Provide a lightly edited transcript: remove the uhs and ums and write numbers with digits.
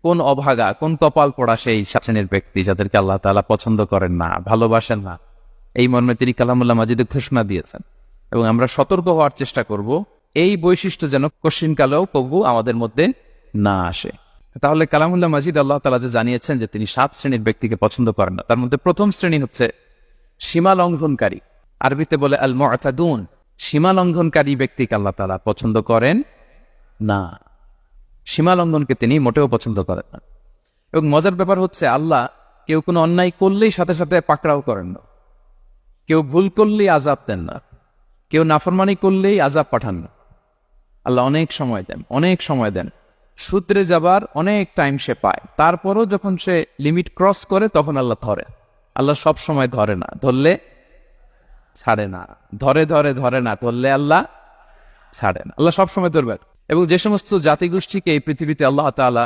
কোন অভাগা, কোন কপাল পড়া সেই শ্রেণীর ব্যক্তি যাদেরকে আল্লাহ তাআলা পছন্দ করেন না, ভালোবাসেন না। এই মর্মে তিনি কালামুল্লাহ মাজিদে ঘোষণা দিয়েছেন এবং আমরা সতর্ক হওয়ার চেষ্টা করব এই বৈশিষ্ট্য যেন কশিনকালেও কবু আমাদের মধ্যে না আসে। তাহলে কালামুল্লাহ মাজিদ আল্লাহ তাআলা যে জানিয়েছেন যে তিনি 7 শ্রেণীর ব্যক্তিকে পছন্দ করেন না, তার মধ্যে প্রথম শ্রেণী হচ্ছে সীমা লঙ্ঘনকারী। আরবিতে বলে আল মুআতাদুন। সীমা লঙ্ঘনকারী ব্যক্তিকে আল্লাহ তাআলা পছন্দ করেন না। সীমা লঙ্ঘনকে তিনি মোটেও পছন্দ করেন না। এবং মজার ব্যাপার হচ্ছে আল্লাহ কেউ কোনো অন্যায় করলেই সাথে সাথে পাকড়াও করেন না, কেউ ভুল করলেই আযাব দেন না, কেউ নাফরমানি করলেই আযাব পাঠান না। আল্লাহ অনেক সময় দেন, অনেক সময় দেন, শুধরে যাবার অনেক টাইম সে পায়। তারপরও যখন সে লিমিট ক্রস করে তখন আল্লাহ ধরে। আল্লাহ সব সময় ধরে না, ধরলে ছাড়ে না, ধরে ধরে ধরে না, ধরলে আল্লাহ ছাড়ে না। আল্লাহ সব সময় ধরবেন। এবং যে সমস্ত জাতিগোষ্ঠীকে এই পৃথিবীতে আল্লাহ তাআলা